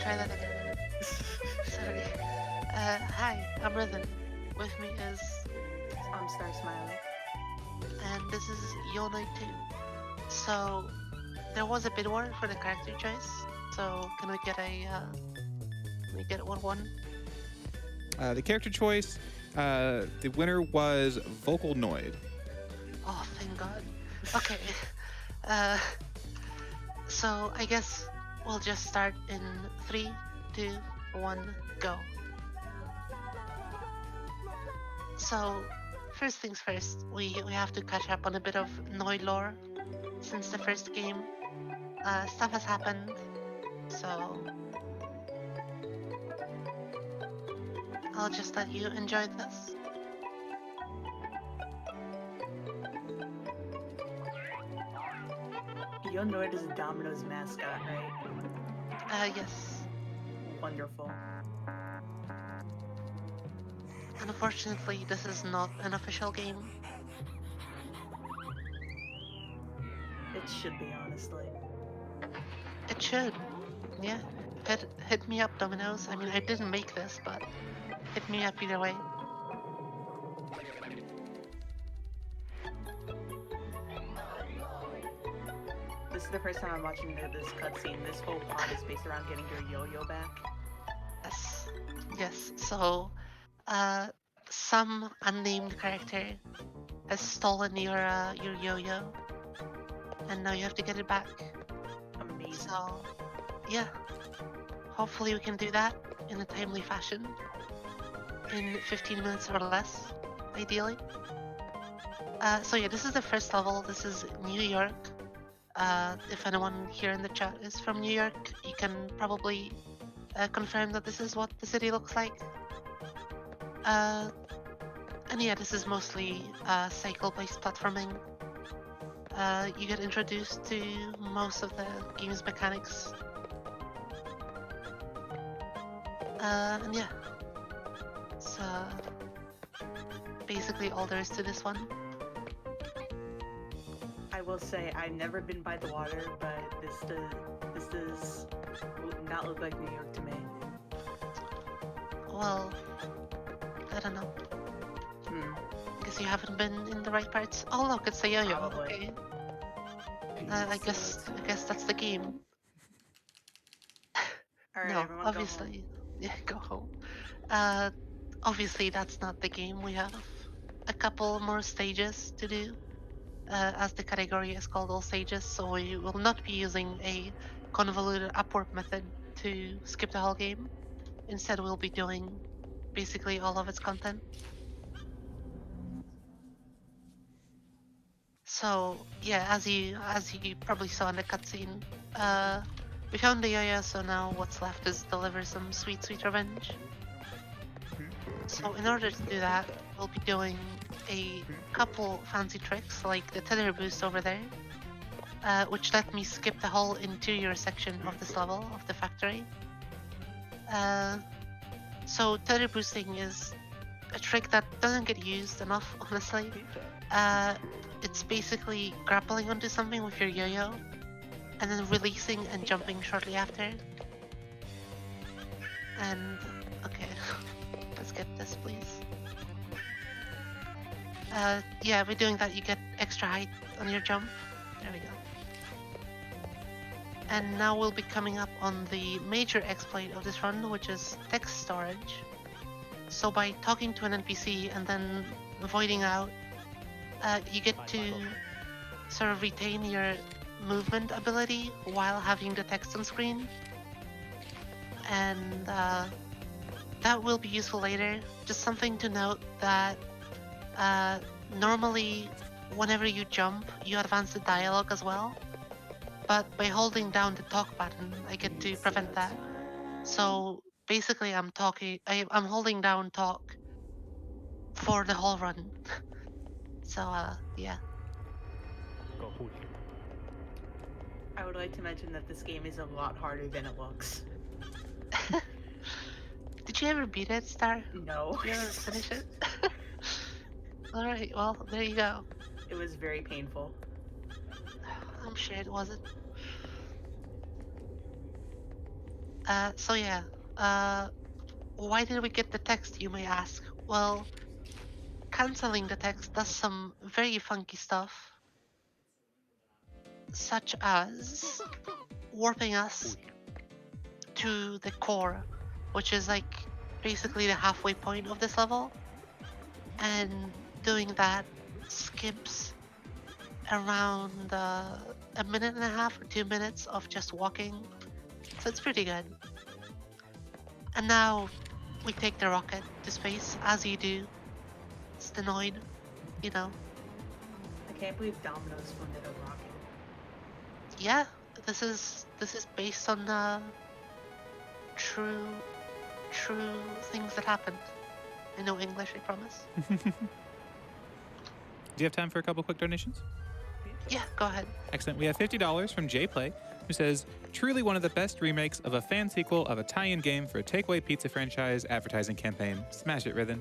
try that again. Sorry. Hi, I'm rythin. With me is, I'm Star Smiley. and this is Noid too. So there was a bid war for the character choice. So can we get 1-1? The character choice, the winner was Vocal Noid. Oh, thank God. Okay. Uh, so I guess we'll just start in 3, 2, 1, go. So first things first, we have to catch up on a bit of Noid lore since the first game. Stuff has happened, so I'll just let you enjoy this. Noid is a Domino's mascot, right? Yes. Wonderful. Unfortunately, this is not an official game. It should be, honestly. It should. Yeah. Hit me up, Domino's. I mean, I didn't make this, but hit me up either way. This is the first time I'm watching this cutscene. This whole plot is based around getting your yo-yo back. Yes. Yes. So, uh, some unnamed character has stolen your yo-yo, and now you have to get it back. Amazing. So, yeah. Hopefully we can do that in a timely fashion. In 15 minutes or less, ideally. So yeah, this is the first level. This is New York. If anyone here in the chat is from New York, you can probably confirm that this is what the city looks like. And yeah, this is mostly cycle-based platforming. You get introduced to most of the game's mechanics. And yeah, it's basically all there is to this one. I will say I've never been by the water, but this does not look like New York to me. Well, I don't know. Guess you haven't been in the right parts. Oh look, it's a yo-yo. Probably. Okay. I guess that's the game. All right, No, everyone, obviously. Yeah, go home. Obviously that's not the game. We have a couple more stages to do. As the category is called all stages, so we will not be using a convoluted upward method to skip the whole game. Instead, we'll be doing basically all of its content. So yeah, as you probably saw in the cutscene, uh, we found the yo-yo, so now what's left is deliver some sweet revenge. So in order to do that, we'll be doing a couple fancy tricks like the tether boost over there, which let me skip the whole interior section of this level of the factory. So tether boosting is a trick that doesn't get used enough, honestly. It's basically grappling onto something with your yo-yo, and then releasing and jumping shortly after. And okay, let's get this, please. Yeah, by doing that, you get extra height on your jump. There we go. And now we'll be coming up on the major exploit of this run, which is text storage. So by talking to an NPC and then voiding out, you get to sort of retain your movement ability while having the text on screen. And that will be useful later. Just something to note that normally whenever you jump, you advance the dialogue as well. But by holding down the talk button, I get to prevent that. So basically I'm holding down talk for the whole run. So yeah. I would like to mention that this game is a lot harder than it looks. Did you ever beat it, Star? No. Did you ever finish it? Alright, well, there you go. It was very painful. I'm sure it wasn't. So yeah, uh, why did we get the text, you may ask? Well, canceling the text does some very funky stuff, such as warping us to the core, which is like basically the halfway point of this level, and doing that skips around a minute and a half or 2 minutes of just walking, so it's pretty good. And now we take the rocket to space, as you do. It's the Noid, you know. I can't believe Domino's funded a rocket. Yeah, this is based on true things that happened. I know English, I promise. Do you have time for a couple quick donations? Yeah, go ahead. Excellent. We have $50 from Jay Play, who says, truly one of the best remakes of a fan sequel of a tie-in game for a takeaway pizza franchise advertising campaign. Smash it, Rythin.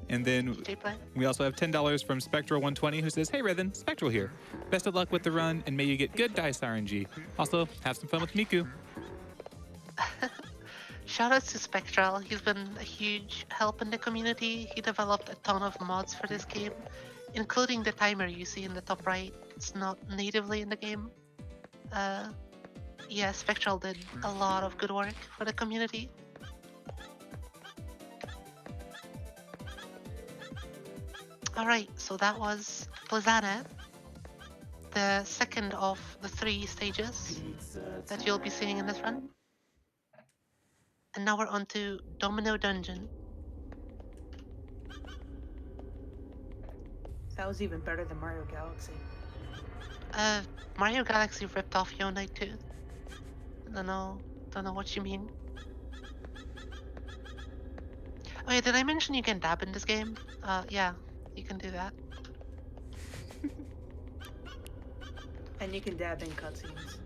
And then J-Play. we also have $10 from Spectral120, who says, hey, Rythin, Spectral here. Best of luck with the run, and may you get good dice RNG. Also, have some fun with Miku. Shoutouts to Spectral. He's been a huge help in the community. He developed a ton of mods for this game, including the timer you see in the top right. It's not natively in the game. Yeah, Spectral did a lot of good work for the community. Alright, so that was Plazana, the second of the 3 stages that you'll be seeing in this run. And now we're on to Domino Dungeon. That was even better than Mario Galaxy. Mario Galaxy ripped off Yo Knight too. Don't know what you mean. Oh yeah, did I mention you can dab in this game? Yeah, you can do that. And you can dab in cutscenes.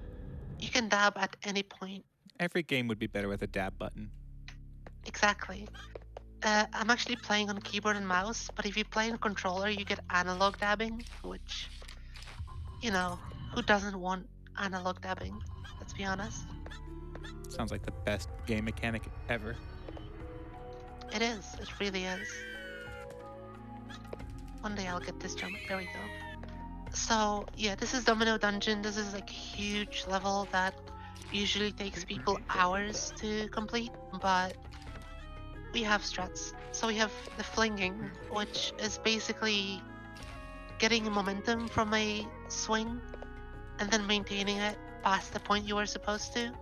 You can dab at any point. Every game would be better with a dab button. Exactly. I'm actually playing on keyboard and mouse, but if you play on controller, you get analog dabbing, which, you know, who doesn't want analog dabbing? Let's be honest. Sounds like the best game mechanic ever. It is. It really is. One day I'll get this jump. There we go. So, yeah, this is Domino Dungeon. This is like a huge level that usually takes people hours to complete, but we have strats. So we have the flinging, which is basically getting momentum from a swing and then maintaining it past the point you were supposed to.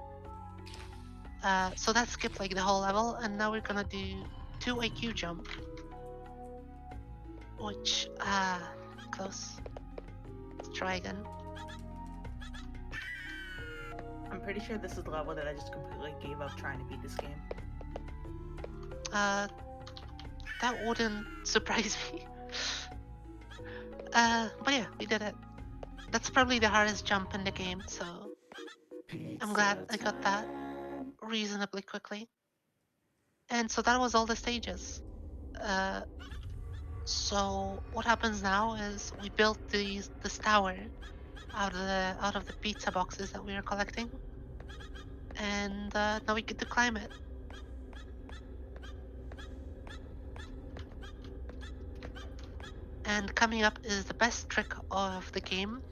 So that skipped like the whole level, and now we're gonna do 2 IQ jump, which, close. Let's try again. I'm pretty sure this is the level that I just completely gave up trying to beat this game. That wouldn't surprise me. But yeah, we did it. That's probably the hardest jump in the game, so I'm glad I got that reasonably quickly. And so that was all the stages. So what happens now is we built this tower out of the pizza boxes that we were collecting, and now we get to climb it. And coming up is the best trick of the game.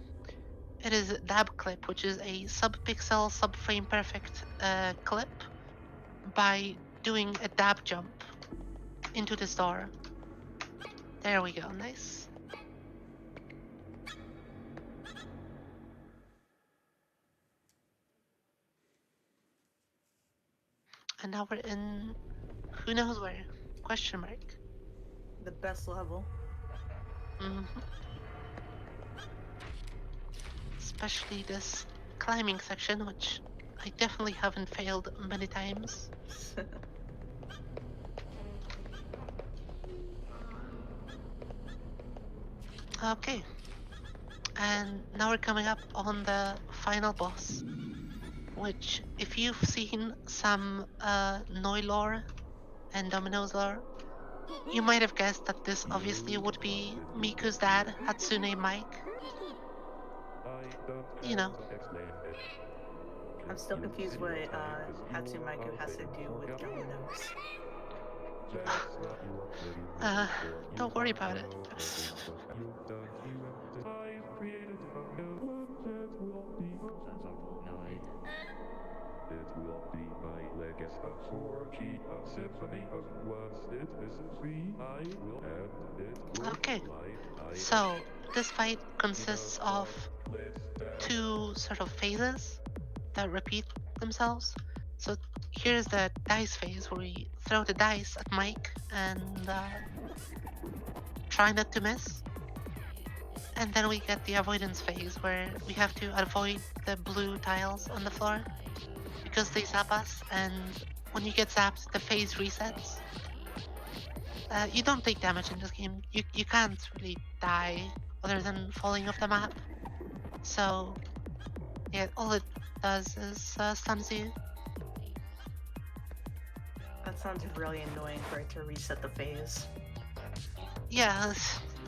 It is dab clip, which is a sub-pixel, sub-frame perfect clip by doing a dab jump into this door. There we go, nice. And now we're in who knows where? Question mark. The best level. Especially this climbing section, which I definitely haven't failed many times. Okay. And now we're coming up on the final boss, which, if you've seen some Noid lore and Domino's lore, you might have guessed that this obviously would be Miku's dad, Hatsune Mike. You know. I'm still confused what Hatsumaiku has to do with dominoes. Don't worry about it. It will be my legacy for a symphony of what it is. I will end it. Okay, so this fight consists of two sort of phases that repeat themselves. So here's the dice phase where we throw the dice at Mike and try not to miss. And then we get the avoidance phase where we have to avoid the blue tiles on the floor because they zap us, and when you get zapped, the phase resets. You don't take damage in this game. You can't really die other than falling off the map. So yeah, all it does is stuns you. That sounds really annoying for it to reset the phase. Yeah,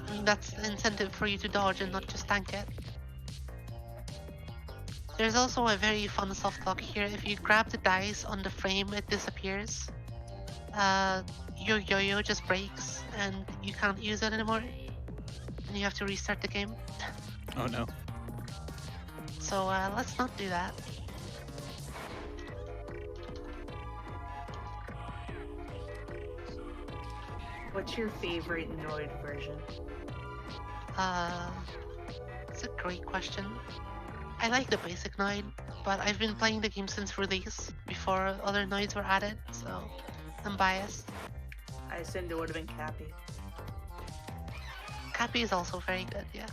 I mean that's the incentive for you to dodge and not just tank it. There's also a very fun soft lock here. If you grab the dice on the frame, it disappears. Your yo-yo just breaks and you can't use it anymore. And you have to restart the game. Oh no. So let's not do that. What's your favorite Noid version? It's a great question. I like the basic Noid, but I've been playing the game since release, before other Noids were added, so I'm biased. I assumed it would have been Cappy. Cappy is also very good, yeah.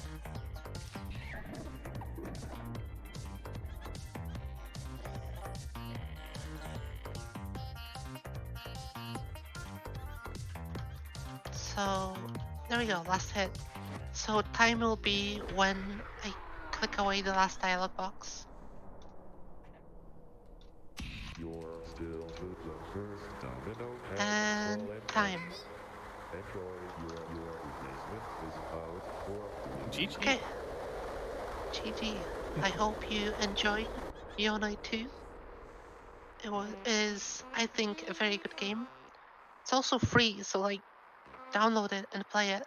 So, there we go, last hit. So time will be when I click away the last dialog box. You're still the first domino And time. Enjoy your replacement is out for GG. Okay. GG. I hope you enjoyed Noid 2. Is, I think, a very good game. It's also free, so like, download it and play it.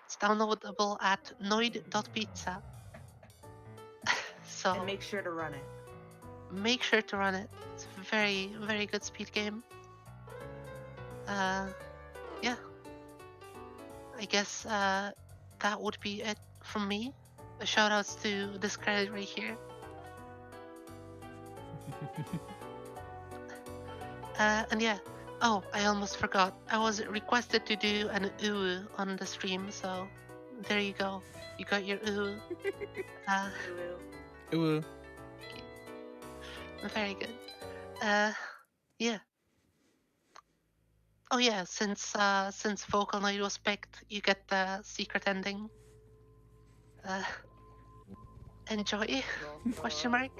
It's downloadable at noid.pizza. So And make sure to run it. make sure to run it. It's a very, very good speed game. Yeah. I guess that would be it from me. Shoutouts to this credit right here. And yeah. Oh, I almost forgot. I was requested to do an ooh on the stream, so there you go. You got your ooh. Ooh. Very good. Yeah. Oh yeah, since Vocal Night was picked, you get the secret ending. Enjoy? Question mark?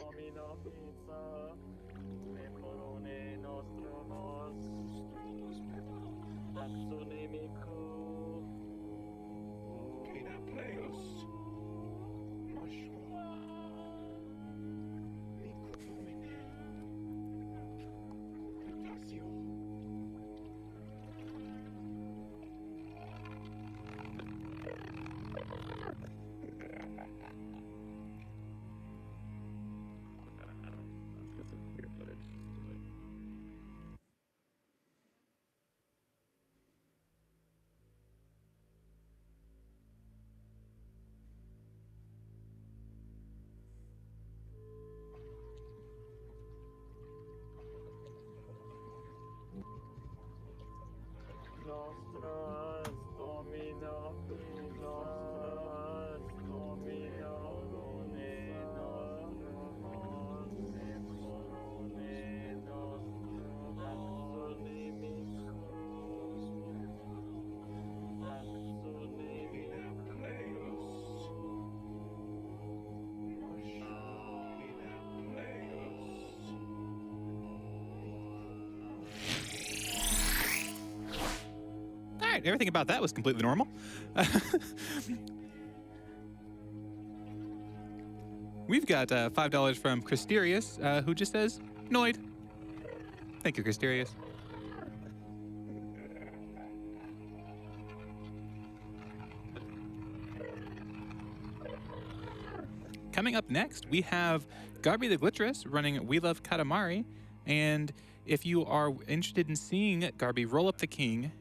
All right, everything about that was completely normal. We've got $5 from Christerius, who just says, Noid. Thank you, Christerius. Coming up next, we have Garby the Glitterous running We Love Katamari. And if you are interested in seeing Garby roll up the king,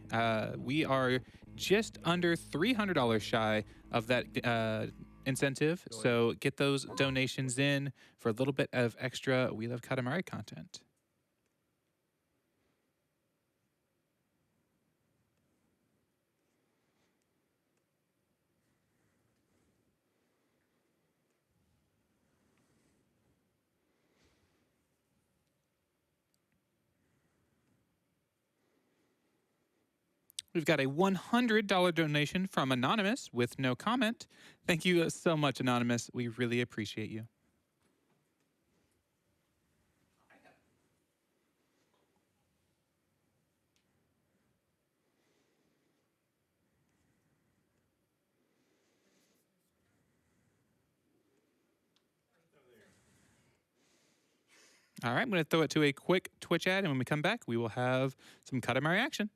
we are just under $300 shy of that incentive. So get those donations in for a little bit of extra We Love Katamari content. We've got a $100 donation from Anonymous with no comment. Thank you so much, Anonymous. We really appreciate you. All right, I'm going to throw it to a quick Twitch ad, and when we come back, we will have some Katamari action.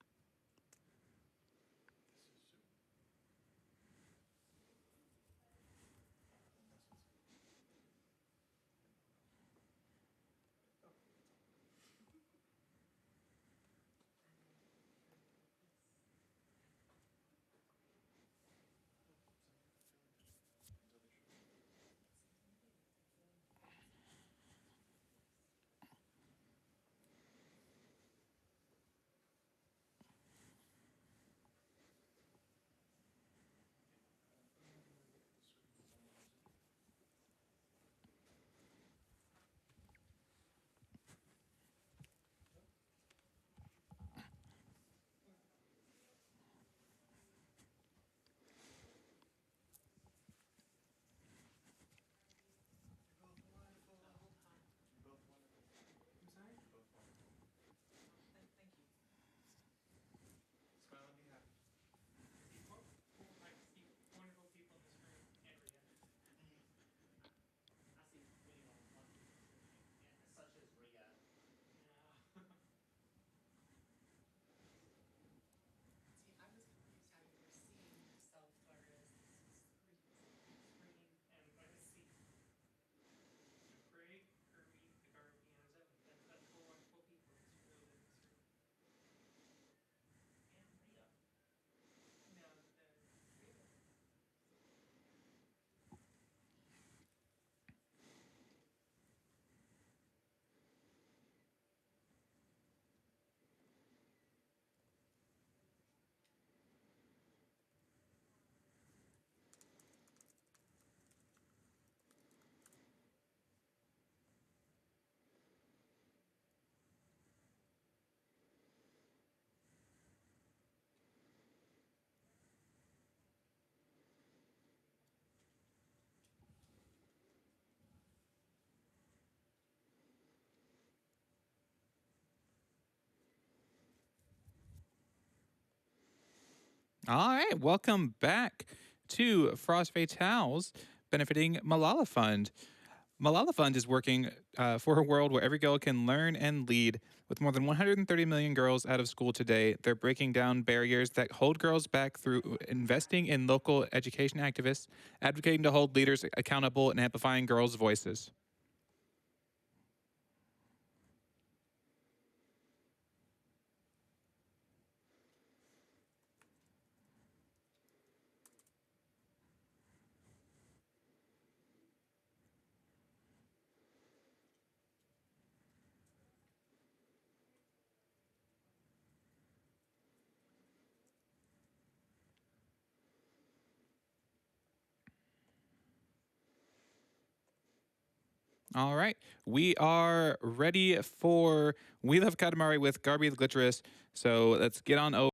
All right, welcome back to Frost Fatales, benefiting Malala Fund. Malala Fund is working for a world where every girl can learn and lead. With more than 130 million girls out of school today, they're breaking down barriers that hold girls back through investing in local education activists, advocating to hold leaders accountable, and amplifying girls' voices. All right, we are ready for We Love Katamari with Garby the Glitterous. So let's get on over.